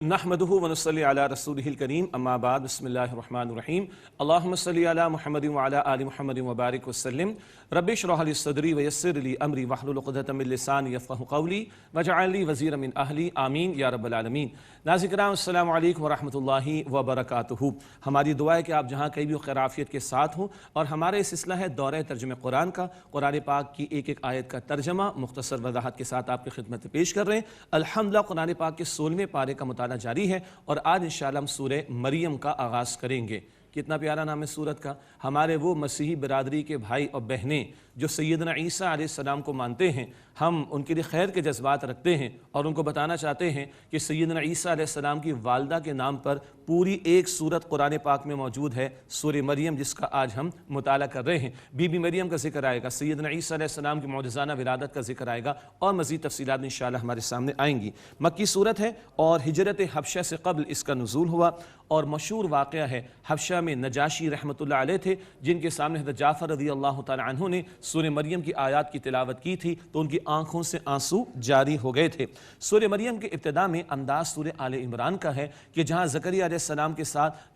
نحمده ونصلي على رسوله الكريم اما بعد بسم الله الرحمن الرحيم اللهم صل على محمد وعلى آل محمد وبارك وسلم رب اشرح لي صدري ويسر لي امري واحلل عقدة من لساني يفقهوا قولي واجعل لي وزيرا من اهلي آمین یا رب العالمین۔ ناظرین کرام السلام علیکم ورحمۃ اللہ وبرکاتہ۔ ہماری دعا ہے کہ آپ جہاں کہیں بھی خیر عافیت کے ساتھ ہوں، اور ہمارا یہ سلسلہ ہے دورہ ترجمہ قرآن کا۔ قرآن پاک کی ایک ایک آیت کا ترجمہ مختصر وضاحت کے ساتھ آپ کی خدمت میں پیش کر رہے ہیں۔ الحمدللہ قرآن پاک کے 16ویں پارے کا مطالعہ جاری ہے، اور آج انشاءاللہ ہم سورہ مریم کا آغاز کریں گے۔ کتنا پیارا نام ہے سورت کا۔ ہمارے وہ مسیحی برادری کے بھائی اور بہنیں جو سیدنا عیسیٰ علیہ السلام کو مانتے ہیں، ہم ان کے لیے خیر کے جذبات رکھتے ہیں اور ان کو بتانا چاہتے ہیں کہ سیدنا عیسیٰ علیہ السلام کی والدہ کے نام پر پوری ایک سورت قرآن پاک میں موجود ہے، سورہ مریم، جس کا آج ہم مطالعہ کر رہے ہیں۔ بی بی مریم کا ذکر آئے گا، سیدنا عیسیٰ علیہ السلام کی معجزانہ ولادت کا ذکر آئے گا، اور مزید تفصیلات انشاءاللہ ہمارے سامنے آئیں گی۔ مکی سورت ہے اور ہجرت حبشہ سے قبل اس کا نزول ہوا، اور مشہور واقعہ ہے حبشہ میں نجاشی رحمۃ اللہ علیہ تھے، جن کے سامنے حضرت جعفر رضی اللہ تعالی عنہ نے سورہ مریم کی آیات کی تلاوت کی تھی تو ان کی آنکھوں سے آنسو جاری ہو گئے تھے۔ سورہ مریم کے ابتدا میں انداز سورہ آل عمران کا ہے کہ جہاں زکریا علیہ السلام کے ساتھ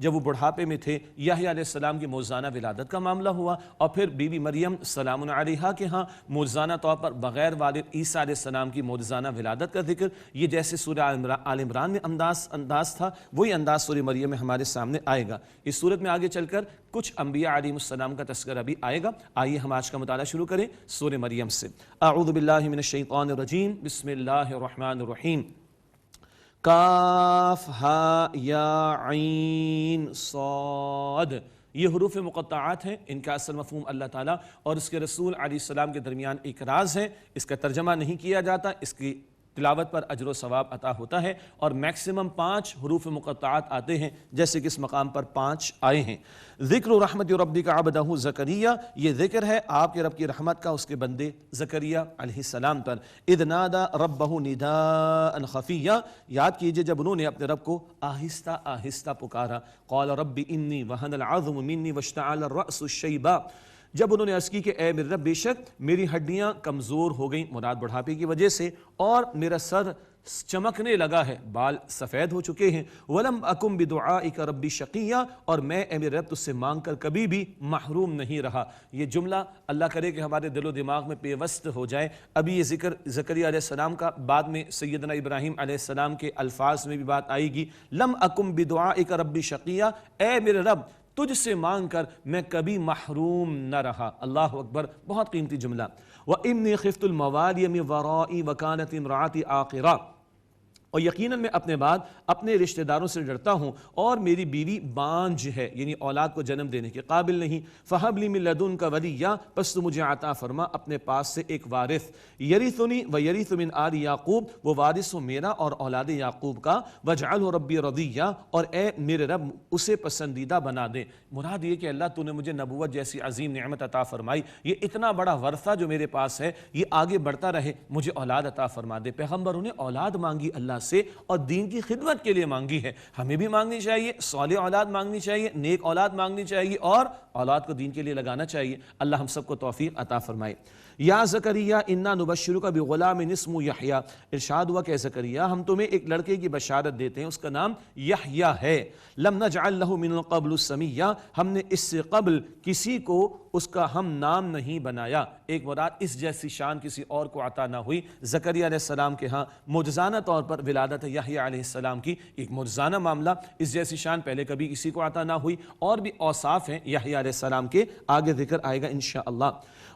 جب وہ بڑھاپے میں تھے، یحییٰ علیہ السلام کی معجزانہ ولادت کا معاملہ ہوا، اور پھر بی بی مریم سلام علیہا کے ہاں معجزانہ طور پر بغیر والد عیسیٰ علیہ السلام کی معجزانہ ولادت کا ذکر۔ یہ جیسے سورہ آل عمران میں انداز تھا، وہی انداز سورہ مریم میں ہمارے سامنے آئے گا۔ اس صورت میں آگے چل کر کچھ انبیاء علیہ السلام کا تذکرہ بھی آئے گا۔ آئیے ہم آج کا مطالعہ شروع کریں سورہ مریم سے۔ اعوذ باللہ من الشیطان الرجیم، بسم اللہ الرحمن الرحیم۔ کاف ہا یا عین صاد، یہ حروف مقطعات ہیں، ان کا اصل مفہوم اللہ تعالیٰ اور اس کے رسول علیہ السلام کے درمیان ایک راز ہے۔ اس کا ترجمہ نہیں کیا جاتا، اس کی تلاوت پر اجر و ثواب عطا ہوتا ہے، اور میکسیمم 5 حروف مقطعات آتے ہیں، جیسے کہ اس مقام پر 5 آئے ہیں۔ ذکر رحمت ربک عبدہ زکریہ، یہ ذکر ہے آپ کے رب کی رحمت کا اس کے بندے زکریہ علیہ السلام پر۔ اذ نادى ربہ نداء خفیہ، یاد کیجئے جب انہوں نے اپنے رب کو آہستہ آہستہ پکارا۔ قال رب انی وہن العظم منی واشتعل الرأس شیبا، جب انہوں نے عرض کی کہ اے میرے رب، بے شک میری ہڈیاں کمزور ہو گئیں، مراد بڑھاپے کی وجہ سے، اور میرا سر چمکنے لگا ہے، بال سفید ہو چکے ہیں۔ وَلَمْ أَكُمْ بِدُعَائِكَ رَبِّ شَقِيًّا، اور میں اے میرے رب تجھ سے مانگ کر کبھی بھی محروم نہیں رہا۔ یہ جملہ اللہ کرے کہ ہمارے دل و دماغ میں پیوست ہو جائے۔ ابھی یہ ذکر زکریا علیہ السلام کا، بعد میں سیدنا ابراہیم علیہ السلام کے الفاظ میں بھی بات آئے گی۔ لَمْ أَكُمْ بِدُعَائِكَ رَبِّ شَقِيًّا، اے میرے رب تجھ سے مانگ کر میں کبھی محروم نہ رہا۔ اللہ اکبر، بہت قیمتی جملہ۔ وَإِنِّي خِفْتُ الْمَوَالِيَ مِنْ وَرَائِي وَكَانَتِ امْرَأَتِي عَاقِرًا، اور یقیناً میں اپنے بعد اپنے رشتہ داروں سے ڈرتا ہوں، اور میری بیوی بانجھ ہے، یعنی اولاد کو جنم دینے کے قابل نہیں۔ فَهَبْ لِي مِن لَّدُنكَ وَلِيًّا، پس تو مجھے عطا فرما اپنے پاس سے ایک وارث۔ يَرِثُنِي وَيَرِثُ مِنْ آلِ يَعْقُوب، وہ وارث ہو میرا اور اولاد یعقوب کا۔ وَاجْعَلْهُ رَبِّي رَضِيًّا، اور اے میرے رب اسے پسندیدہ بنا دے۔ مراد یہ کہ اللہ تو نے مجھے نبوت جیسی عظیم نعمت عطا فرمائی، یہ اتنا بڑا ورثہ جو میرے پاس ہے یہ آگے بڑھتا رہے، مجھے اولاد عطا فرما دے۔ پیغمبروں نے اولاد مانگی اللہ سے، اور دین کی خدمت کے لیے مانگی ہے۔ ہمیں بھی مانگنی چاہیے، صالح اولاد مانگنی چاہیے، نیک اولاد مانگنی چاہیے، اور اولاد کو دین کے لیے لگانا چاہیے۔ اللہ ہم سب کو توفیق عطا فرمائے۔ یا زکریا انا نبشرک بغلام اسمہ یحییٰ، ارشاد ہوا کہ زکریا ہم تمہیں ایک لڑکے کی بشارت دیتے ہیں، اس کا نام یحییٰ ہے۔ لم نجعل لہ من قبل سمیہ، ہم نے اس سے قبل کسی کو اس کا ہم نام نہیں بنایا۔ ایک مراد اس جیسی شان کسی اور کو عطا نہ ہوئی۔ زکریا علیہ السلام کے ہاں معجزانہ طور پر ولادت یحییٰ علیہ السلام کی، ایک معجزانہ معاملہ، اس جیسی شان پہلے کبھی کسی کو عطا نہ ہوئی۔ اور بھی اوصاف ہیں یحییٰ علیہ السلام کے، آگے ذکر آئے گا انشاءاللہ۔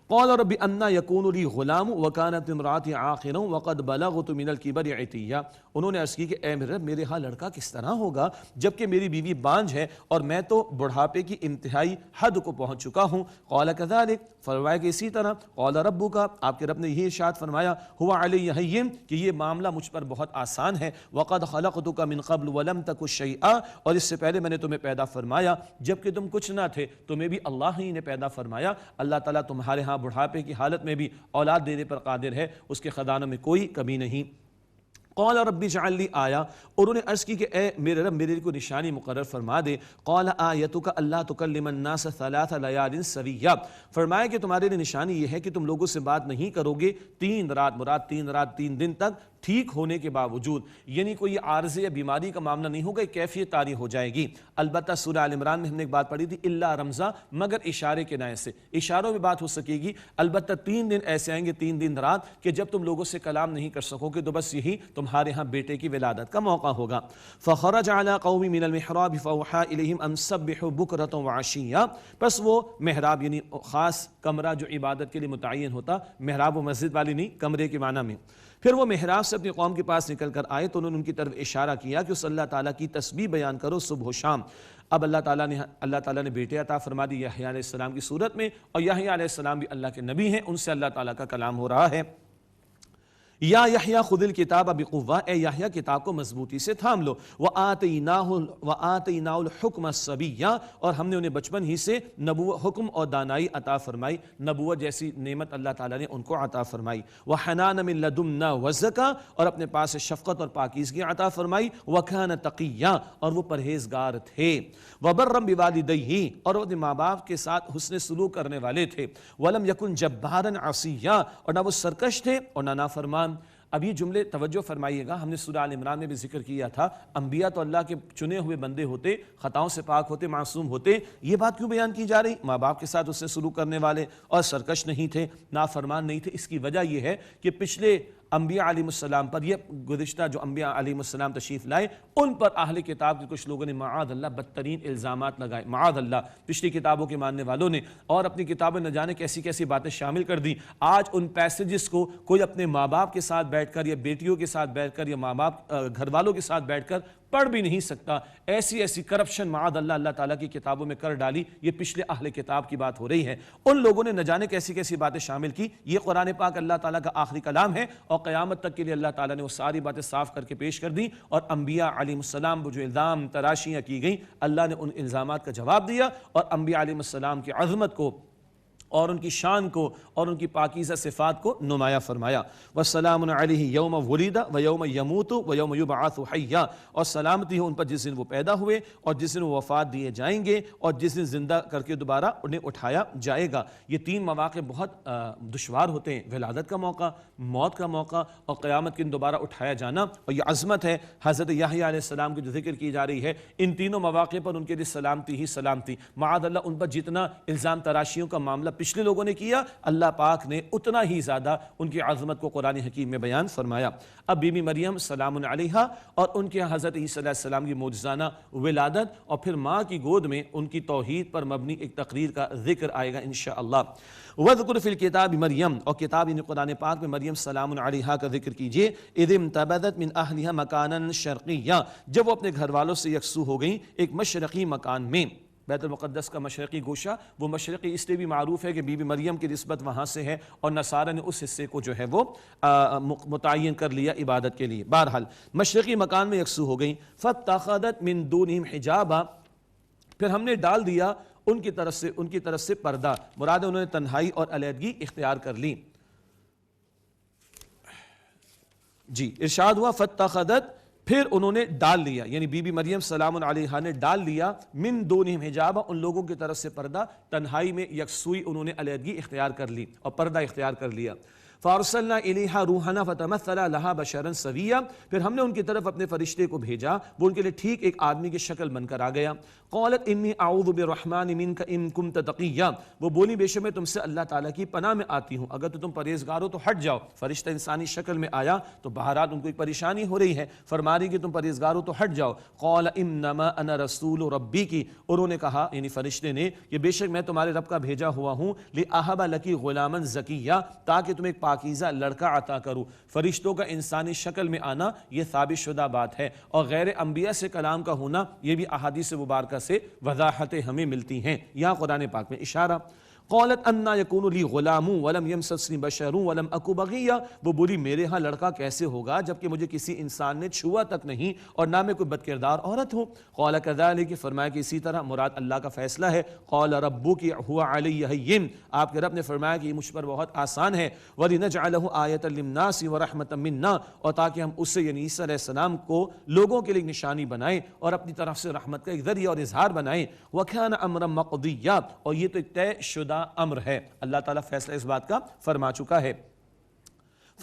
قال رب انا یکون لی غلام وکانت امراتی عاقرا وقد بلغت من الکبر عتیہ، انہوں نے عرض کی کہ اے میرے رب میرے ہاں لڑکا کس طرح ہوگا جبکہ میری بیوی بانجھ ہے اور میں تو بڑھاپے کی انتہائی حد کو پہنچ چکا ہوں۔ قال کذلک، فرمایا کہ اسی طرح۔ قال ربک، آپ کے رب نے یہی ارشاد فرمایا، هو علی ہین، کہ یہ معاملہ مجھ پر بہت آسان ہے۔ وقد خلقتک من قبل ولم تک شیئا، اور اس سے پہلے میں نے تمہیں پیدا فرمایا جبکہ تم کچھ نہ تھے، تمہیں بھی اللہ ہی نے پیدا فرمایا۔ اللہ تعالیٰ تمہارے ہاں بڑھاپے کی حالت میں بھی اولاد دینے پر قادر ہے، اس کے خزانوں میں کوئی کمی نہیں۔ قال رب اجعل لی آیا، اور انہوں نے عرض کی کہ اے میرے رب میرے کو نشانی مقرر فرما دے۔ قال آیتک اللہ تکلم الناس ثلاث لیال سویہ، فرمایا کہ تمہارے لیے نشانی یہ ہے کہ تم لوگوں سے بات نہیں کرو گے 3 رات، مراد 3 رات 3 دن تک ٹھیک ہونے کے باوجود، یعنی کوئی عارضے یا بیماری کا معاملہ نہیں ہوگا، کیفیت طاری ہو جائے گی۔ البتہ سورہ آل عمران میں ہم نے ایک بات پڑھی تھی، الا رمزا، مگر اشارے کے نائے سے، اشاروں میں بات ہو سکے گی۔ البتہ 3 دن ایسے آئیں گے، 3 دن رات، کہ جب تم لوگوں سے کلام نہیں کر سکو گے، تو بس یہی تمہارے ہاں بیٹے کی ولادت کا موقع ہوگا۔ فخرج علی قوم من المحراب فاوحى الیہم ان سبحوا بکرۃ وعشیا، پس وہ محراب یعنی خاص کمرہ جو عبادت کے لیے متعین ہوتا، محراب و مسجد والی نہیں، کمرے کے معنی میں، پھر وہ محراب سے اپنی قوم کے پاس نکل کر آئے تو انہوں نے ان کی طرف اشارہ کیا کہ اس اللہ تعالیٰ کی تسبیح بیان کرو صبح و شام۔ اب اللہ تعالیٰ نے بیٹے عطا فرما دی یحییٰ علیہ السلام کی صورت میں، اور یحییٰ علیہ السلام بھی اللہ کے نبی ہیں، ان سے اللہ تعالیٰ کا کلام ہو رہا ہے۔ یا یحییٰ خذ الکتاب بقوہ، اے یحییٰ کتاب کو مضبوطی سے تھام لو، وآتیناہ الحکم الصبیہ، اور ہم نے انہیں بچپن ہی سے حکم اور دانائی عطا فرمائی، نبوت جیسی نعمت اللہ تعالیٰ نے ان کو عطا فرمائی۔ وحنانا من لدنا وزکا، اور اپنے پاس سے شفقت اور پاکیزگی عطا فرمائی۔ وکان تقیا، اور وہ پرہیزگار تھے۔ وبرا بوالدیہ، اور وہ اپنے ماں باپ کے ساتھ حسن سلوک کرنے والے تھے۔ ولم یکن جبارا عصیا، اور نہ وہ سرکش تھے اور نہ نافرمان۔ اب یہ جملے توجہ فرمائیے گا، ہم نے سورہ آل عمران میں بھی ذکر کیا تھا، انبیاء تو اللہ کے چنے ہوئے بندے ہوتے، خطاؤں سے پاک ہوتے، معصوم ہوتے، یہ بات کیوں بیان کی جا رہی؟ ماں باپ کے ساتھ اس سے سلوک کرنے والے اور سرکش نہیں تھے، نافرمان نہیں تھے۔ اس کی وجہ یہ ہے کہ پچھلے انبیاء علیہ السلام پر، یہ گزشتہ جو انبیاء علیہ السلام تشریف لائے، ان پر اہل کتاب کے کچھ لوگوں نے معاذ اللہ بدترین الزامات لگائے، معاذ اللہ، پچھلی کتابوں کے ماننے والوں نے، اور اپنی کتابیں نہ جانے کیسی کیسی باتیں شامل کر دی۔ آج ان پیسیجز کو کوئی اپنے ماں باپ کے ساتھ بیٹھ کر یا بیٹیوں کے ساتھ بیٹھ کر یا ماں باپ گھر والوں کے ساتھ بیٹھ کر پڑھ بھی نہیں سکتا۔ ایسی کرپشن معاذ اللہ اللہ تعالیٰ کی کتابوں میں کر ڈالی، یہ پچھلے اہل کتاب کی بات ہو رہی ہے۔ ان لوگوں نے نہ جانے کیسی کیسی باتیں شامل کی۔ یہ قرآن پاک اللہ تعالیٰ کا آخری کلام ہے، اور قیامت تک کے لیے اللہ تعالیٰ نے وہ ساری باتیں صاف کر کے پیش کر دی، اور انبیاء علیہ السلام کو جو الزام تراشیاں کی گئیں، اللہ نے ان الزامات کا جواب دیا، اور انبیاء علیہ السلام کی عظمت کو اور ان کی شان کو اور ان کی پاکیزہ صفات کو نمایاں فرمایا۔ وَالسَّلَامُ عَلَيْهِ يَوْمَ وُلِدَ وَيَوْمَ يَمُوتُ وَيَوْمَ يُبْعَثُ حَيًّا، اور سلامتی ہو ان پر جس دن وہ پیدا ہوئے اور جس دن وہ وفات دیے جائیں گے اور جس دن زندہ کر کے دوبارہ انہیں اٹھایا جائے گا۔ یہ 3 مواقع بہت دشوار ہوتے ہیں، ولادت کا موقع، موت کا موقع، اور قیامت کے دن دوبارہ اٹھایا جانا، اور یہ عظمت ہے حضرت یحییٰ علیہ السلام کی جو ذکر کی جا رہی ہے۔ ان تینوں مواقع پر ان کے لیے سلامتی ہی سلامتی، معاذ اللہ ان پر جتنا الزام تراشیوں کا معاملہ پچھلے لوگوں نے کیا، اللہ پاک نے اتنا ہی زیادہ ان کی عظمت کو قرآن حکیم میں بیان فرمایا۔ اب بی بی مریم سلام علیہا اور ان کے حضرت عیسیٰ علیہ السلام کی معجزانہ ولادت، اور پھر ماں کی گود میں ان کی توحید پر مبنی ایک تقریر کا ذکر آئے گا انشاءاللہ۔ وَذْكُرْ فِي الْكِتَابِ مریم، اور کتاب یعنی قرآن پاک میں مریم سلام علیہا کا ذکر کیجئے۔ اِذِ انْتَبَذَتْ مِنْ أَهْلِهَا مَكَانًا شَرْقِيًّا، جب وہ اپنے گھر والوں سے یکسو ہو گئیں ایک مشرقی مکان میں۔ بیت المقدس کا مشرقی گوشہ، وہ مشرقی اس لیے بھی معروف ہے کہ بی بی مریم کی نسبت وہاں سے ہے، اور نصارہ نے اس حصے کو جو ہے وہ متعین کر لیا عبادت کے لیے۔ بہرحال مشرقی مکان میں یکسو ہو گئیں۔ فَاتَّخَذَتْ مِن دُونِهِمْ حِجَابًا، پھر ہم نے ڈال دیا ان کی طرف سے پردہ، مراد ہے انہوں نے تنہائی اور علیحدگی اختیار کر لی۔ جی ارشاد ہوا فَاتَّخَذَتْ، پھر انہوں نے ڈال لیا، یعنی بی بی مریم سلام علیہا نے ڈال لیا من دونہم حجابا، ان لوگوں کی طرف سے پردہ، تنہائی میں یکسوئی انہوں نے علیحدگی اختیار کر لی اور پردہ اختیار کر لیا۔ فارسلنا الیہا روحنا فتمثل لہا بشرا سویا، پھر ہم نے ان کی طرف اپنے فرشتے کو بھیجا، وہ ان کے لیے ٹھیک ایک آدمی کی شکل بن کر آ گیا۔ قالت انی اعوذ بالرحمن منک ان کنت تقیا، وہ بولی بے شک میں تم سے اللہ تعالیٰ کی پناہ میں آتی ہوں، اگر تو تم پرہیزگار ہو تو ہٹ جاؤ۔ فرشتہ انسانی شکل میں آیا تو بہرحال ان کو ایک پریشانی ہو رہی ہے، فرما رہی کہ تم پرہیزگار ہو تو ہٹ جاؤ۔ قال انما انا رسول ربی کی، انہوں نے کہا یعنی فرشتے نے کہ بے شک میں تمہارے رب کا بھیجا ہوا ہوں، لأہب لکی غلاما زکیا، تاکہ تم ایک پاکیزہ لڑکا عطا کرو۔ فرشتوں کا انسانی شکل میں آنا یہ ثابت شدہ بات ہے، اور غیر انبیاء سے کلام کا ہونا یہ بھی احادیث مبارکہ سے وضاحتیں ہمیں ملتی ہیں۔ یہاں قرآن پاک میں اشارہ۔ قالت انا یکون لی غلام ولم یمسسنی بشر ولم اکو بغیا، وہ بولی میرے ہاں لڑکا کیسے ہوگا جبکہ مجھے کسی انسان نے چھوا تک نہیں اور نہ میں کوئی بدکردار عورت ہوں۔ قال کذالک، فرمایا کہ اسی طرح، مراد اللہ کا فیصلہ ہے۔ قال ربک هو علی ہین، آپ کے رب نے فرمایا کہ یہ مجھ پر بہت آسان ہے۔ ولنجعلہ آیۃ للناس ورحمۃ منا، اور تاکہ ہم اس سے یعنی عیسیٰ علیہ السلام کو لوگوں کے لیے نشانی بنائیں اور اپنی طرف سے رحمت کا ایک ذریعہ اور اظہار بنائیں۔ وکان امرا مقضیا، اور یہ تو ایک طے شدہ امر ہے، اللہ تعالیٰ فیصلہ اس بات کا فرما چکا ہے۔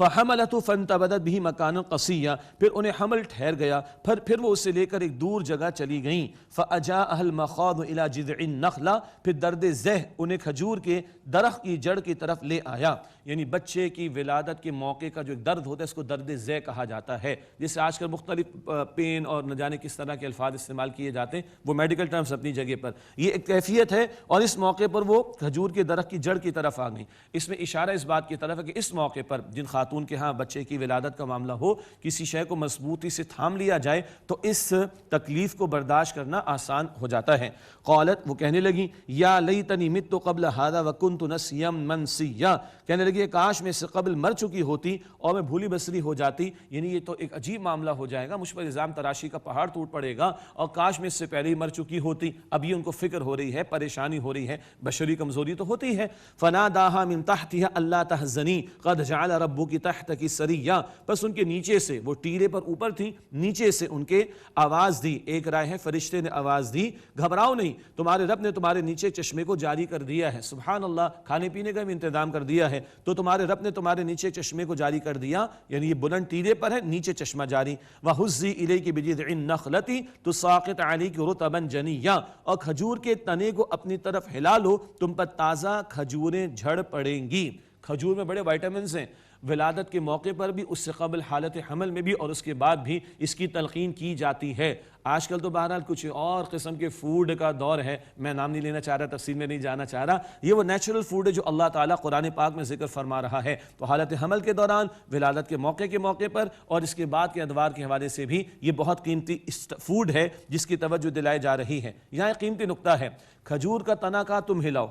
فحملت فانتبذت به مکانا قصیا، پھر انہیں حمل ٹھہر گیا، پھر وہ اسے لے کر ایک دور جگہ چلی گئیں. فاجاءها المخاض الى جذع النخلہ، پھر درد ذہ انہیں کھجور کے درخت کی جڑ کی طرف لے آیا. یعنی بچے کی ولادت کے موقع کا جو ایک درد ہوتا ہے اس کو درد ذہ کہا جاتا ہے. جسے آج کل مختلف پین اور نہ جانے کس طرح کے الفاظ استعمال کیے جاتے ہیں، وہ میڈیکل ٹرمز اپنی جگہ پر، یہ ایک کیفیت ہے. اور اس موقع پر وہ کھجور کے درخت کی جڑ کی طرف آ گئیں. اس میں اشارہ اس بات کی طرف ہے کہ اس موقع پر جن خاتون کے ہاں بچے کی ولادت کا معاملہ ہو، کسی شے کو مضبوطی سے تھام لیا جائے تو اس تکلیف کو برداشت کرنا آسان ہو جاتا ہے. قالت، وہ کہنے لگی، یا لیتنی مت قبل ھذا وکنت نسیا منسیا، کہنے لگی کاش میں اس سے قبل مر چکی ہوتی اور میں بھولی بسری ہو جاتی. یعنی یہ تو ایک عجیب معاملہ ہو جائے گا، مجھ پر الزام تراشی کا پہاڑ ٹوٹ پڑے گا، اور کاش میں اس سے پہلے ہی مر چکی ہوتی. اب یہ ان کو فکر ہو رہی ہے، پریشانی ہو رہی ہے، بشری کمزوری تو ہوتی ہے. فناداها من تحتها الا تحزنی قد جعل ربک تحتک سریا، بس ان کے نیچے سے، وہ ٹیلے پر اوپر تھی، نیچے سے ان کے آواز دی. ایک رائے ہے فرشتے نے آواز دی، گھبراؤ نہیں، تمہارے رب نے تمہارے نیچے چشمے کو جاری کر دیا ہے. سبحان اللہ، کھانے پینے کا بھی انتظام کر دیا ہے، تو تمہارے رب نے تمہارے نیچے چشمے کو جاری کر دیا. یعنی یہ بلند ٹیلے پر ہے، نیچے چشمہ جاری. وَهُزِّي إِلَيْكِ بِجِذْعِ النَّخْلَةِ تُسَاقِطْ عَلَيْكِ رُطَبًا جَنِيًّا، اور کھجور کے تنے کو اپنی طرف ہلا لو، تم پر تازہ کھجوریں جھڑ پڑیں گی. کھجور میں بڑے وائٹامنز ہیں. ولادت کے موقع پر بھی، اس سے قبل حالت حمل میں بھی، اور اس کے بعد بھی اس کی تلقین کی جاتی ہے. آج کل تو بہرحال کچھ اور قسم کے فوڈ کا دور ہے، میں نام نہیں لینا چاہ رہا، تفصیل میں نہیں جانا چاہ رہا. یہ وہ نیچرل فوڈ ہے جو اللہ تعالیٰ قرآن پاک میں ذکر فرما رہا ہے. تو حالت حمل کے دوران، ولادت کے موقع پر، اور اس کے بعد کے ادوار کے حوالے سے بھی یہ بہت قیمتی فوڈ ہے جس کی توجہ دلائی جا رہی ہے. یہاں ایک قیمتی نقطہ ہے، کھجور کا تنا کا تم ہلاؤ،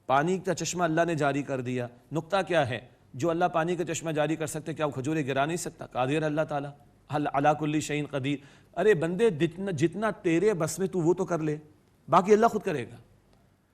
پانی کا چشمہ اللہ نے جاری کر دیا. نقطہ کیا ہے؟ جو اللہ پانی کا چشمہ جاری کر سکتے، کیا وہ کھجوریں گرا نہیں سکتا؟ قادر اللہ تعالیٰ، علی کل شیء قدیر. ارے بندے، جتنا تیرے بس میں تو وہ تو کر لے، باقی اللہ خود کرے گا.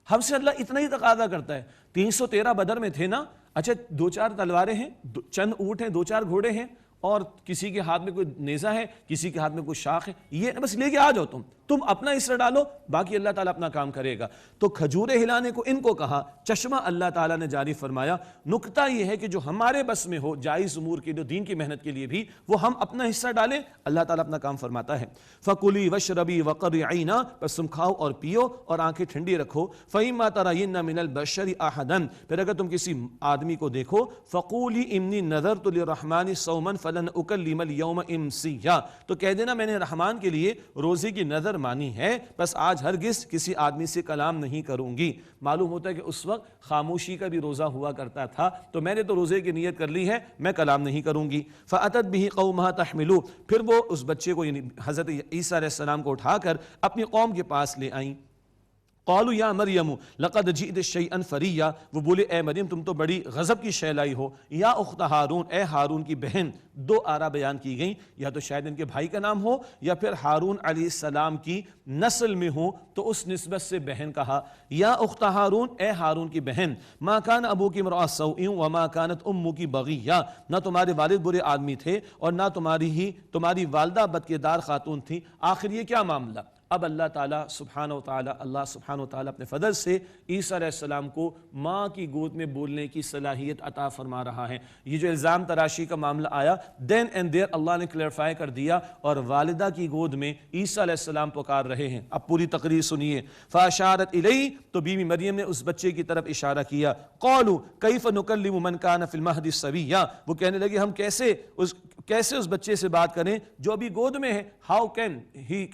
ہم سے اللہ اتنا ہی تقاضا کرتا ہے. 313 بدر میں تھے نا، اچھا 2-4 تلواریں ہیں، چند اونٹ ہیں، 2-4 گھوڑے ہیں، اور کسی کے ہاتھ میں کوئی نیزہ ہے، کسی کے ہاتھ میں کوئی شاخ ہے، یہ بس لے کے آ جاؤ، تم اپنا حصہ ڈالو، باقی اللہ تعالیٰ اپنا کام کرے گا. تو کھجورے ہلانے کو ان کو کہا، چشمہ اللہ تعالیٰ نے جاری فرمایا. نکتہ یہ ہے کہ جو ہمارے بس میں ہو، جائز امور کے لیے، دین کی محنت کے لیے بھی، وہ ہم اپنا حصہ ڈالیں، اللہ تعالیٰ اپنا کام فرماتا ہے. فَكُلِي وَاشْرَبِي وَقَرِّ عَيْنًا، بس تم کھاؤ اور پیو اور آنکھیں ٹھنڈی رکھو. فَإِمَّا تَرَيِنَّ مِنَ الْبَشَرِ أَحَدًا، پھر اگر تم کسی آدمی کو دیکھو، فَقُولِي إِنِّي نَذَرْتُ لِلرَّحْمَنِ صَوْمًا فَلَنْ أُكَلِّمَ الْيَوْمَ إِنسِيًّا، تو کہہ دینا میں نے رحمان کے لیے روزے کی نظر مانی ہے، بس آج ہرگز کسی آدمی سے کلام نہیں کروں گی. معلوم ہوتا ہے کہ اس وقت خاموشی کا بھی روزہ ہوا کرتا تھا، تو میں نے تو روزے کی نیت کر لی ہے، میں کلام نہیں کروں گی. فَأَتَتْ بِهِ قَوْمَهَا تَحْمِلُهُ، پھر وہ اس بچے کو، یعنی حضرت عیسیٰ علیہ السلام کو اٹھا کر اپنی قوم کے پاس لے آئیں. قالوا یا مریم لقد جئت شیئا فریا، وہ بولے اے مریم تم تو بڑی غضب کی شے لائی ہو. یا اخت ہارون، اے ہارون کی بہن. 2 آرا بیان کی گئیں، یا تو شاید ان کے بھائی کا نام ہو، یا پھر ہارون علیہ السلام کی نسل میں ہو تو اس نسبت سے بہن کہا. یا اخت ہارون، اے ہارون کی بہن. ما کان ابوک امرأ سوء وما کانت امک بغیہ، نہ تمہارے والد برے آدمی تھے اور نہ تمہاری والدہ بدکردار خاتون تھی. آخر یہ کیا معاملہ؟ اب اللہ تعالیٰ سبحانہ و تعالیٰ اپنے فضل سے عیسیٰ علیہ السلام کو ماں کی گود میں بولنے کی صلاحیت عطا فرما رہا ہے. یہ جو الزام تراشی کا معاملہ آیا، دین اینڈ دیر اللہ نے کلیئرفائی کر دیا، اور والدہ کی گود میں عیسیٰ علیہ السلام پکار رہے ہیں. اب پوری تقریر سنیے. فاشارت الیہ، تو بیوی مریم نے اس بچے کی طرف اشارہ کیا. قالوا کیف نکلم من کان فی المہد صبیا، وہ کہنے لگے ہم کیسے اس بچے سے بات کریں جو ابھی گود میں ہے. ہاؤ کین ہی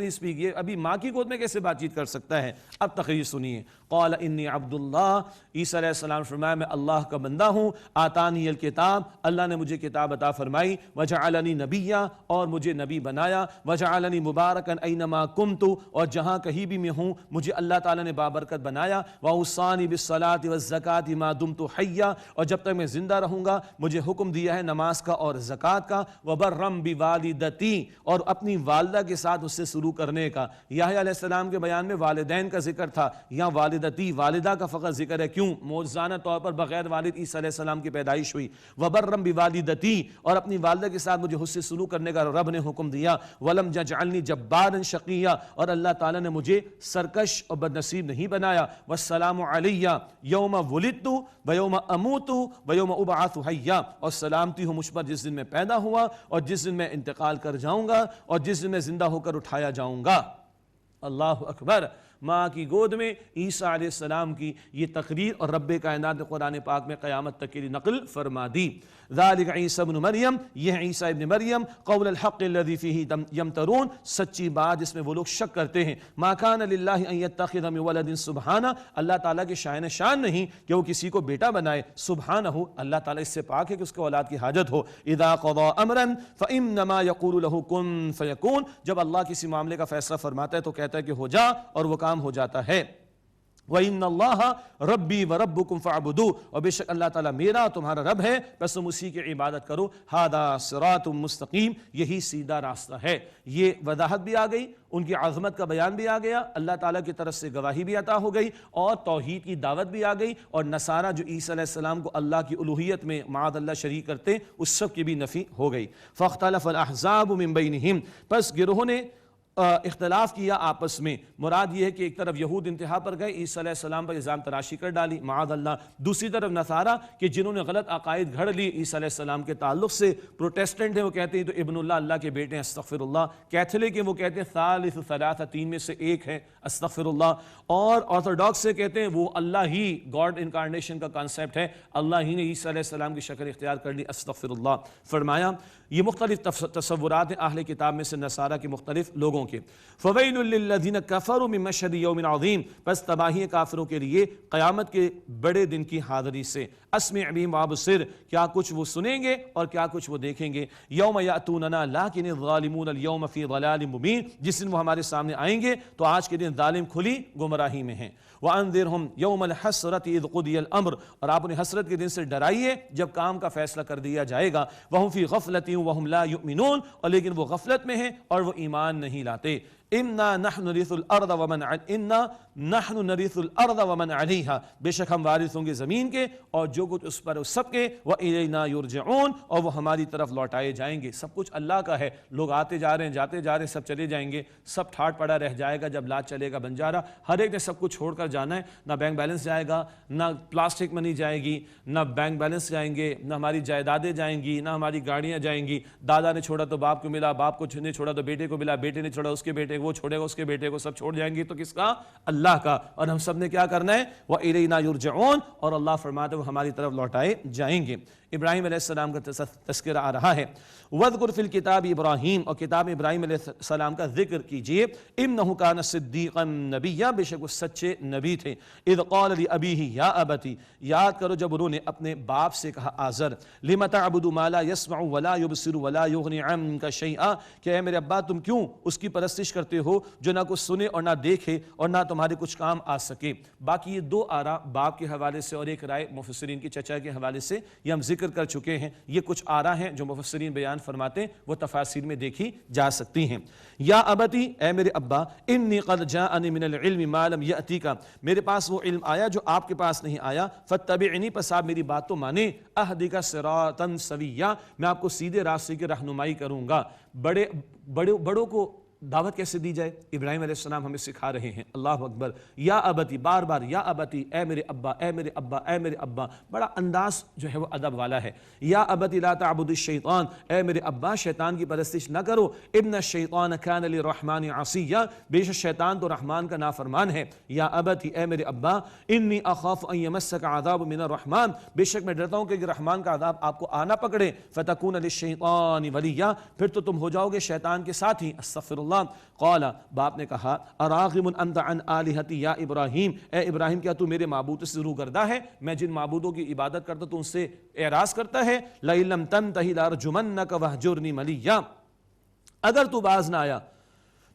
اسپیک، یہ ابھی ماں کی گود میں کیسے بات چیت کر سکتا ہے. اب تقریر سنیے. قال انی عبد اللہ، عیسیٰ علیہ السلام فرمایا میں اللہ کا بندہ ہوں. آتانی الکتاب، اللہ نے مجھے کتاب عطا فرمائی. وجعلنی نبیا، اور مجھے نبی بنایا. وجعلنی مبارکا اینما کنت، اور جہاں کہیں بھی میں ہوں مجھے اللہ تعالیٰ نے بابرکت بنایا. واوصانی بالصلاۃ والزکاۃ ما دمت حیا، اور جب تک میں زندہ رہوں گا مجھے حکم دیا ہے نماز کا اور زکات زکوٰۃ کا، وبرم بوالدتی، اور اپنی والدہ کے ساتھ اس سے سلوک کرنے کا۔ یحییٰ علیہ السلام کے بیان میں والدین کا ذکر تھا، یہاں والدتی والدہ کا فقط ذکر ہے، کیوں؟ معجزانہ طور پر بغیر والد عیسیٰ علیہ السلام کی پیدائش ہوئی۔ وبرم بوالدتی، اور اپنی والدہ کے ساتھ مجھے حسن سلوک کرنے کا رب نے حکم دیا۔ ولم یجعلنی جبارا شقیا، اور اللہ تعالیٰ نے مجھے سرکش اور بد نصیب نہیں بنایا۔ والسلام علی یوم ولدت ویوم اموت ویوم ابعث حیا، اور سلامتی ہو مجھ پر جس دن میں پیدا ہوا اور جس دن میں انتقال کر جاؤں گا اور جس دن میں زندہ ہو کر اٹھایا جاؤں گا۔ اللہ اکبر۔ ماں کی گود میں عیسیٰ علیہ السلام کی یہ تقریر، اور رب کائنات نے قرآن پاک میں قیامت تک کے لیے نقل فرما دی۔ ذالک عیسیٰ ابن مریم، یہ عیسیٰ ابن مریم، قول الحق الذی فیہ یمترون، سچی بات جس میں وہ لوگ شک کرتے ہیں۔ ما کان للہ ان یتخذ من ولد سبحانہ، اللہ تعالیٰ کے شائن شان نہیں کہ وہ کسی کو بیٹا بنائے، سبحانہ، اللہ تعالیٰ اس سے پاک ہے کہ اس کو اولاد کی حاجت ہو۔ اذا قضى امرا فانما يقول له كن فيكون، جب اللہ کسی معاملے کا فیصلہ فرماتا ہے تو کہتا ہے کہ ہو جا، اور وہ کام ہو جاتا ہے۔ وَإِنَّ اللَّهَ رَبِّي وَرَبُّكُمْ فَاعْبُدُوهُ، اور بے شک اللہ تعالیٰ میرا تمہارا رب ہے، بس تم اسی کی عبادت کرو۔ هَذَا صِرَاطٌ مستقیم، یہی سیدھا راستہ ہے۔ یہ وضاحت بھی آ گئی، ان کی عظمت کا بیان بھی آ گیا، اللہ تعالیٰ کی طرف سے گواہی بھی عطا ہو گئی، اور توحید کی دعوت بھی آ گئی، اور نصارہ جو عیسیٰ علیہ السلام کو اللہ کی الوہیت میں معاذ اللہ شریک کرتے اس سب کی بھی نفی ہو گئی۔ فَاخْتَلَفَ الْأَحْزَابُ مِن بَيْنِهِمْ، پس گروہوں نے اختلاف کیا آپس میں۔ مراد یہ ہے کہ ایک طرف یہود انتہا پر گئے، عیسیٰ علیہ السلام پر الزام تراشی کر ڈالی معاذ اللہ، دوسری طرف نصارہ کہ جنہوں نے غلط عقائد گھڑ لی عیسیٰ علیہ السلام کے تعلق سے۔ پروٹیسٹنٹ ہیں، وہ کہتے ہیں تو ابن اللہ، اللہ کے بیٹے ہیں، استغفر اللہ۔ کیتھولک ہیں، وہ کہتے ہیں ثالث ثلاثہ، تین میں سے ایک ہے، استغفر اللہ۔ اور آرتھوڈاکس سے کہتے ہیں وہ اللہ ہی، گاڈ انکارنیشن کا کانسیپٹ ہے، اللہ ہی نے عیسیٰ علیہ السلام کی شکل اختیار کر لی، استغفر اللہ۔ فرمایا یہ مختلف تصورات ہیں اہل کتاب میں سے نصارہ کے مختلف لوگوں کے۔ فویل للذین کفروا من مشہد یوم عظیم، پس تباہی کافروں کے لیے قیامت کے بڑے دن کی حاضری سے۔ اسمع بہم وابصر، کیا کچھ وہ سنیں گے اور کیا کچھ وہ دیکھیں گے۔ یوم یأتوننا لیکن الظالمون اليوم فی ضلال مبین، جس دن وہ ہمارے سامنے آئیں گے تو آج کے دن ظالم کھلی گمراہی میں ہیں۔ وَأَنذِرْهُمْ يَوْمَ الْحَسْرَةِ إِذْ قُضِيَ الْأَمْرُ، اور آپ انہیں حسرت کے دن سے ڈرائیے جب کام کا فیصلہ کر دیا جائے گا۔ وَهُمْ فِي غَفْلَةٍ وَهُمْ لَا يُؤْمِنُونَ، اور لیکن وہ غفلت میں ہیں اور وہ ایمان نہیں لاتے۔ اِنَّا نَحْنُ نَرِثُ الْأَرْضَ وَمَنْ عَلَيْهَا، بے شک ہم وارث ہوں گے زمین کے اور جو کچھ اس پر اس سب کے۔ وَإِلَيْنَا يُرْجَعُونَ، اور وہ ہماری طرف لوٹائے جائیں گے۔ سب کچھ اللہ کا ہے، لوگ آتے جا رہے ہیں، جاتے جا رہے ہیں، سب چلے جائیں گے، سب ٹھاٹ پڑا رہ جائے گا جب لاج چلے گا بنجارہ۔ ہر ایک نے سب کچھ چھوڑ کر جانا ہے، نہ بینک بیلنس جائے گا، نہ پلاسٹک منی جائے گی، نہ بینک بیلنس جائیں گے، نہ ہماری جائیدادیں جائیں گی، نہ ہماری گاڑیاں جائیں گی۔ دادا نے چھوڑا تو باپ کو ملا، باپ کو نے چھوڑا تو بیٹے کو ملا، بیٹے نے چھوڑا اس کے بیٹے کو، وہ چھوڑے گا اس کے بیٹے کو، سب چھوڑ جائیں گے تو کس کا؟ اللہ کا۔ اور ہم سب نے کیا کرنا ہے؟ وَإِلَيْنَا يُرْجَعُونَ، اور اللہ فرماتے وہ ہماری طرف لوٹائے جائیں گے۔ ابراہیم علیہ السلام کا تذکرہ آ رہا ہے۔ وَاذْكُرْ فِي الْكِتَابِ ابراہیم، اور کتاب ابراہیم علیہ السلام کا ذکر کیجئے۔ إِنَّهُ كَانَ صِدِّيقًا نَبِيًّا، بے شک وہ سچے نبی تھے۔ إِذْ قَالَ لِأَبِيهِ يَا أَبَتِ، یاد کرو جب انہوں نے اپنے باپ سے کہا آزر، لِمَ تَعْبُدُ مَا لَا يَسْمَعُ وَلَا يُبْصِرُ وَلَا يُغْنِ عَنكَ شَيْئًا، کہ اے میرے ابا تم کیوں اس کی پرستش کرتے ہو جو نہ کچھ سنے اور نہ دیکھے اور نہ تمہارے کچھ کام آ سکے۔ باقی یہ دو آراء باپ کے حوالے سے اور ایک رائے مفسرین کی چچا کے حوالے سے یہ ہم ذکر کر چکے ہیں۔ یہ کچھ آراء ہیں جو مفسرین بیان فرماتے ہیں، وہ تفاسیر میں دیکھی جا سکتی ہیں۔ یا ابتی، اے میرے ابا، انی قد جاءنی من العلم ما لم یأتیک، میرے پاس وہ علم آیا جو آپ کے پاس نہیں آیا۔ فاتبعنی، پس آپ میری بات تو مانیں۔ اہدک صراطا سویا، میں آپ کو سیدھے راستے کی رہنمائی کروں گا۔ بڑوں کو دعوت کیسے دی جائے ابراہیم علیہ السلام ہمیں سکھا رہے ہیں۔ اللہ اکبر۔ یا ابتی، بار بار یا ابتی، اے میرے ابا، اے میرے ابا، اے میرے ابا، بڑا انداز جو ہے وہ ادب والا ہے۔ یا ابتی لا تعبد الشیطان، اے میرے ابا شیطان کی پرستش نہ کرو۔ ان الشیطان کان للرحمن عصیا، بے شک شیطان تو رحمان کا نافرمان ہے۔ یا ابتی، اے میرے ابا، انی اخاف ان یمسک عذاب من الرحمن، بے شک میں ڈرتا ہوں کہ رحمان کا عذاب آپ کو آنا پکڑے۔ فتکون للشیطان ولیا، پھر تو تم ہو جاؤ گے شیطان کے ساتھی۔ استغفر اللہ۔ قال، باپ نے کہا، اراغب انت عن آلہتی یا ابراہیم، اے ابراہیم کیا تو میرے معبود سے روگردہ ہے؟ میں جن معبودوں کی عبادت کرتا تو ان سے اعراض کرتا ہے۔ لئن لم تنتہی لارجمنک وہجرنی ملیا، اگر تو باز نہ آیا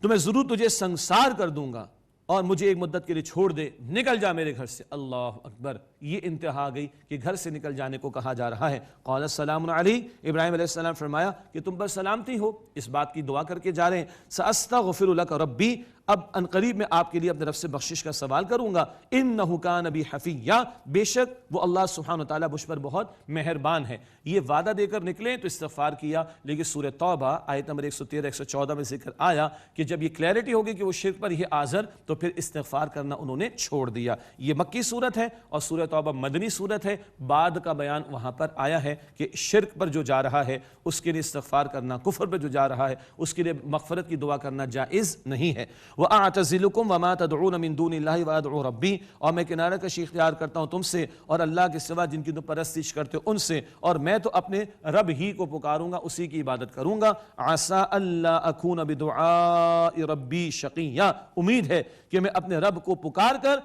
تو میں ضرور تجھے سنسار کر دوں گا اور مجھے ایک مدت کے لیے چھوڑ دے، نکل جا میرے گھر سے۔ اللہ اکبر، یہ انتہا گئی کہ گھر سے نکل جانے کو کہا جا رہا ہے۔ قال السلام علی، ابراہیم علیہ السلام فرمایا کہ تم پر سلامتی ہو، اس بات کی دعا کر کے جا رہے ہیں۔ سأستغفر لک ربی، اب انقریب میں آپ کے لیے اپنے رب سے بخشش کا سوال کروں گا۔ انہ کان بی حفیہ، بے شک وہ اللہ سبحانہ وتعالیٰ مجھ پر بہت مہربان ہے۔ یہ وعدہ دے کر نکلے تو استغفار کیا، لیکن سورہ توبہ آیت نمبر 113 114 میں ذکر آیا کہ جب یہ کلیئرٹی ہوگی کہ وہ شرک پر یہ آزر، تو پھر استغفار کرنا انہوں نے چھوڑ دیا۔ یہ مکی صورت ہے اور سورہ توبہ مدنی صورت ہے، بعد کا بیان وہاں پر آیا ہے کہ شرک پر جو جا رہا ہے اس کے لیے استغفار کرنا، کفر پر جو جا رہا ہے اس کے لیے مغفرت کی دعا کرنا جائز نہیں ہے۔ وَأَعْتَزِلُكُمْ وَمَا تَدْعُونَ مِن دُونِ اللَّهِ وَأَدْعُو رَبِّي، اور میں کنارہ کشی اختیار کرتا ہوں تم سے اور اللہ کے سوا جن کی تم پرستش کرتے ہو ان سے، اور میں تو اپنے رب ہی کو پکاروں گا، اسی کی عبادت کروں گا۔ عَسَىٰ أَلَّا أَكُونَ بِدُعَاءِ رَبِّي شَقِيًّا، امید ہے کہ میں اپنے رب کو پکار کر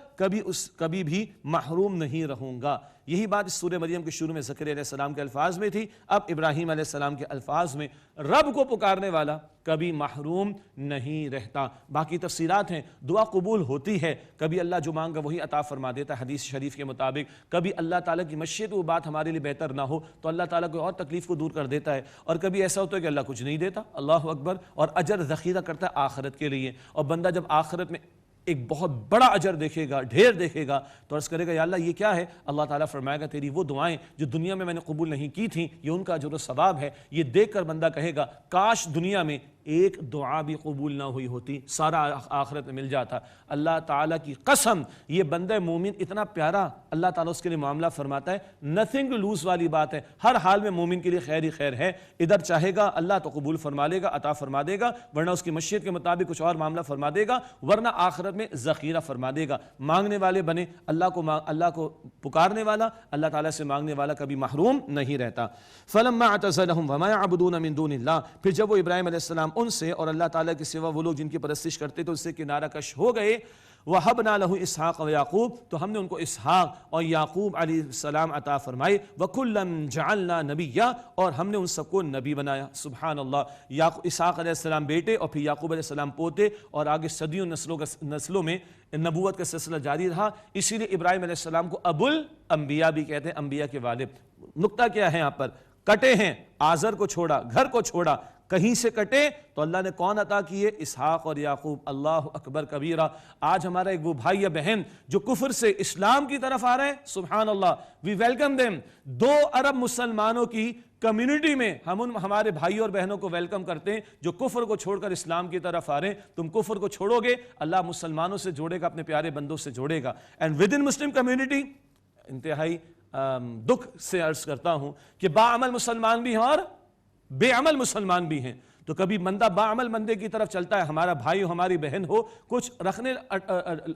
کبھی بھی محروم نہیں رہوں گا۔ یہی بات اس سورہ مریم کے شروع میں زکریا علیہ السلام کے الفاظ میں تھی، اب ابراہیم علیہ السلام کے الفاظ میں رب کو پکارنے والا کبھی محروم نہیں رہتا۔ باقی تفصیلات ہیں، دعا قبول ہوتی ہے، کبھی اللہ جو مانگا وہی عطا فرما دیتا ہے حدیث شریف کے مطابق، کبھی اللہ تعالیٰ کی مشیت وہ بات ہمارے لیے بہتر نہ ہو تو اللہ تعالیٰ کوئی اور تکلیف کو دور کر دیتا ہے، اور کبھی ایسا ہوتا ہے کہ اللہ کچھ نہیں دیتا، اللہ اکبر، اور اجر ذخیرہ کرتا ہے آخرت کے لیے، اور بندہ جب آخرت میں ایک بہت بڑا اجر دیکھے گا، ڈھیر دیکھے گا، تو عرض کرے گا یا اللہ یہ کیا ہے؟ اللہ تعالیٰ فرمائے گا تیری وہ دعائیں جو دنیا میں نے قبول نہیں کی تھیں، یہ ان کا اجر و ثواب ہے۔ یہ دیکھ کر بندہ کہے گا کاش دنیا میں ایک دعا بھی قبول نہ ہوئی ہوتی، سارا آخرت میں مل جاتا۔ اللہ تعالیٰ کی قسم، یہ بندہ مومن اتنا پیارا اللہ تعالیٰ اس کے لیے معاملہ فرماتا ہے، نتھنگ ٹو لوز والی بات ہے، ہر حال میں مومن کے لیے خیر ہی خیر ہے۔ ادھر چاہے گا اللہ تو قبول فرما لے گا، عطا فرما دے گا، ورنہ اس کی مشیت کے مطابق کچھ اور معاملہ فرما دے گا، ورنہ آخرت میں ذخیرہ فرما دے گا۔ مانگنے والے بنے، اللہ کو پکارنے والا، اللہ تعالیٰ سے مانگنے والا کبھی محروم نہیں رہتا۔ فَلَمَّا اعْتَزَلَهُمْ وَمَا يَعْبُدُونَ مِن دُونِ اللَّهِ، پھر جب وہ ابراہیم علیہ السلام ان سے اور اللہ تعالیٰ کے سوا وہ لوگ جن کی پرستش کرتے تو اس سے کنارہ کش ہو گئے، وَهَبْنَا لَهُ إِسْحَاقَ وَيَعْقُوبَ، تو ہم نے ان کو اسحاق اور یعقوب علیہ السلام عطا فرمائے، وَكُلًّا جَعَلْنَا نَبِيًّا، اور ہم نے ان سب کو نبی بنایا۔ سبحان اللہ، اسحاق علیہ السلام بیٹے اور پھر یعقوب علیہ السلام پوتے، اور آگے صدیوں نسلوں میں نبوت کا سلسلہ جاری رہا، اسی لیے ابراہیم علیہ السلام کو ابو الانبیاء بھی کہتے ہیں، انبیاء کے والد۔ نقطہ کیا ہے یہاں پر؟ کٹے ہیں، آزر کو چھوڑا، گھر کو چھوڑا، کہیں سے کٹے تو اللہ نے کون عطا کیے؟ اسحاق اور یعقوب۔ اللہ اکبر کبیرہ۔ آج ہمارا ایک وہ بھائی یا بہن جو کفر سے اسلام کی طرف آ رہے ہیں، سبحان اللہ، وی ویلکم دیم۔ 2 ارب مسلمانوں کی کمیونٹی میں ہم ہمارے بھائی اور بہنوں کو ویلکم کرتے ہیں جو کفر کو چھوڑ کر اسلام کی طرف آ رہے ہیں۔ تم کفر کو چھوڑو گے، اللہ مسلمانوں سے جوڑے گا، اپنے پیارے بندوں سے جوڑے گا۔ And within Muslim community, انتہائی دکھ سے عرض کرتا ہوں کہ باعمل مسلمان بھی ہیں اور بے عمل مسلمان بھی ہیں، تو کبھی بندہ باعمل بندے کی طرف چلتا ہے، ہمارا بھائی ہو ہماری بہن ہو، کچھ رکھنے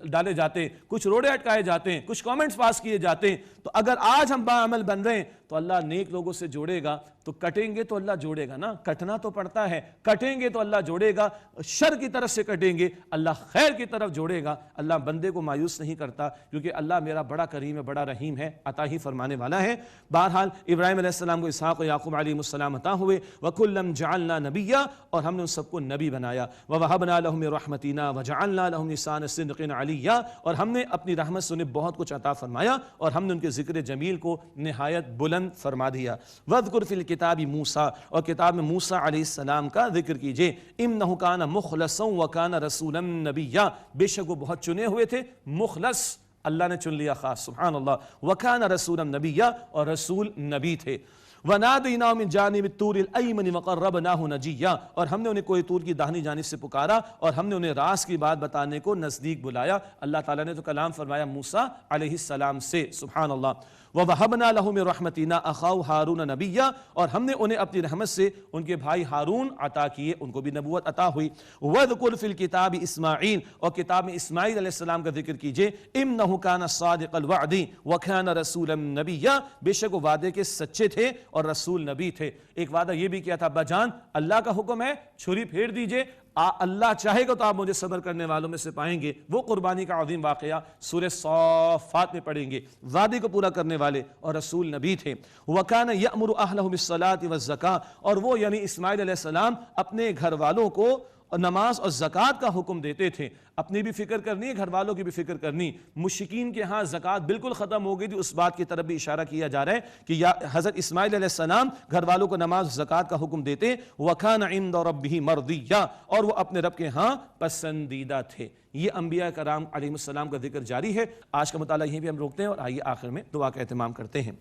ڈالے جاتے ہیں، کچھ روڑے اٹکائے جاتے ہیں، کچھ کامنٹس پاس کیے جاتے ہیں، تو اگر آج ہم باعمل بن رہے ہیں تو اللہ نیک لوگوں سے جوڑے گا، تو کٹیں گے تو اللہ جوڑے گا نا، کٹنا تو پڑتا ہے، کٹیں گے تو اللہ جوڑے گا، شر کی طرف سے کٹیں گے اللہ خیر کی طرف جوڑے گا۔ اللہ بندے کو مایوس نہیں کرتا، کیونکہ اللہ میرا بڑا کریم ہے، بڑا رحیم ہے، عطا ہی فرمانے والا ہے۔ بہرحال ابراہیم علیہ السلام کو اسحاق و یعقوب علیہ السلام عطا ہوئے، وَكُلًّا جَعَلْنَا نَبِيًّا، اور ہم نے ان سب کو نبی بنایا، وَوَهَبْنَا لَهُم مِّن رَحْمَتِنَا وَجَعَلْنَا لَهُمْ لِسَانَ صِدْقٍ عَلِيًّا، اور ہم نے اپنی رحمت سے انہیں بہت کچھ عطا فرمایا، اور ہم نے ان کے ذکر جمیل کو نہایت بلند فرما دیا۔ وَاذْكُرْ فِي الْكِتَابِ موسیٰ، اور کتاب میں موسیٰ علیہ السلام کا ذکر کیجئے، اِنَّهُ كَانَ مُخْلَصًا وَكَانَ رَسُولًا نَبِيًّا، بے شک وہ بہت چنے ہوئے تھے، مخلص، اللہ نے چن لیا خاص، سبحان اللہ، وَكَانَ رَسُولًا نَبِيًّا، اور رسول نبی تھے۔ وَنَادَيْنَاهُ مِن جَانِبِ الطُّورِ الْأَيْمَنِ وَقَرَّبْنَاهُ نَجِيًّا، اور ہم نے انہیں کوہ طور کی داہنی جانب سے پکارا اور ہم نے انہیں راز کی بات بتانے کو نزدیک بلایا۔ اللہ تعالیٰ نے تو کلام فرمایا موسیٰ علیہ السلام سے، سبحان اللہ۔ وَوَهَبْنَا لَهُ مِن رَحْمَتِنَا أَخَاهُ هَارُونَ نَبِيًّا، اور ہم نے انہیں اپنی رحمت سے ان کے بھائی ہارون عطا کیے، ان کو بھی نبوت عطا ہوئی۔ وَاذْكُرْ فِي الْكِتَابِ إِسْمَاعِيلَ، اور کتاب میں اسماعیل علیہ السلام کا ذکر کیجئے، إِنَّهُ كَانَ صَادِقَ الْوَعْدِ وَكَانَ رَسُولًا نَبِيًّا، بے شک وہ وعدے کے سچے تھے اور رسول نبی تھے۔ ایک وعدہ یہ بھی کیا تھا، ابا جان اللہ کا حکم ہے چھری پھیر دیجئے، اللہ چاہے گا تو آپ مجھے صبر کرنے والوں میں سے پائیں گے۔ وہ قربانی کا عظیم واقعہ سورہ صافات میں پڑھیں گے، وعدے کو پورا کرنے والے اور رسول نبی تھے۔ وَكَانَ يَأْمُرُ أَهْلَهُ بِالصَّلَاةِ وَالزَّكَاةِ، اور وہ یعنی اسماعیل علیہ السلام اپنے گھر والوں کو اور نماز اور زکوٰۃ کا حکم دیتے تھے، اپنی بھی فکر کرنی ہے، گھر والوں کی بھی فکر کرنی۔ مشرکین کے ہاں زکوٰۃ بالکل ختم ہو گئی تھی، اس بات کی طرف بھی اشارہ کیا جا رہا ہے کہ یا حضرت اسماعیل علیہ السلام گھر والوں کو نماز زکوٰۃ کا حکم دیتے، وَكَانَ عِندَ رَبِّهِ مَرْضِيًّا، اور وہ اپنے رب کے ہاں پسندیدہ تھے۔ یہ انبیاء کرام علیہ السلام کا ذکر جاری ہے۔ آج کا مطالعہ یہیں بھی ہم روکتے ہیں اور آئیے آخر میں دعا کا اہتمام کرتے ہیں۔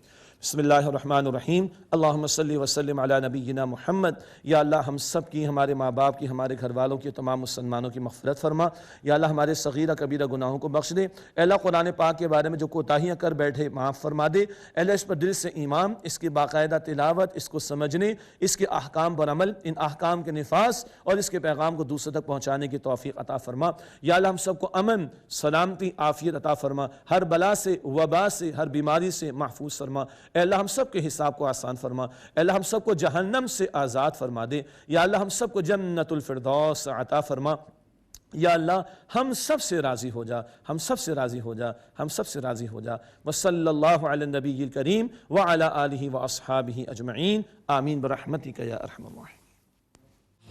بسم اللہ الرحمن الرحیم، اللہم صلی وسلم علی نبینا محمد۔ یا اللہ ہم سب کی، ہمارے ماں باپ کی، ہمارے گھر والوں کی، تمام مسلمانوں کی مغفرت فرما۔ یا اللہ ہمارے صغیرہ کبیرہ گناہوں کو بخش دے۔ اے اللہ قرآن پاک کے بارے میں جو کوتاہیاں کر بیٹھے معاف فرما دے۔ اے اللہ اس پر دل سے ایمان، اس کی باقاعدہ تلاوت، اس کو سمجھنے، اس کے احکام پر عمل، ان احکام کے نفاذ اور اس کے پیغام کو دوسروں تک پہنچانے کی توفیق عطا فرما۔ یا اللہ ہم سب کو امن، سلامتی، عافیت عطا فرما، ہر بلا سے، وبا سے، ہر بیماری سے محفوظ فرما۔ اے اللہ ہم سب کے حساب کو آسان فرما۔ اے اللہ ہم سب کو جہنم سے آزاد فرما دے۔ یا اللہ ہم سب کو جنت الفردوس عطا فرما۔ یا اللہ ہم سب سے راضی ہو جا، ہم سب سے راضی ہو جا، ہم سب سے راضی ہو جا۔ وصلی اللہ علی النبی الکریم وعلی آلہ واصحابہ اجمعین، آمین برحمتک یا ارحم الراحمین۔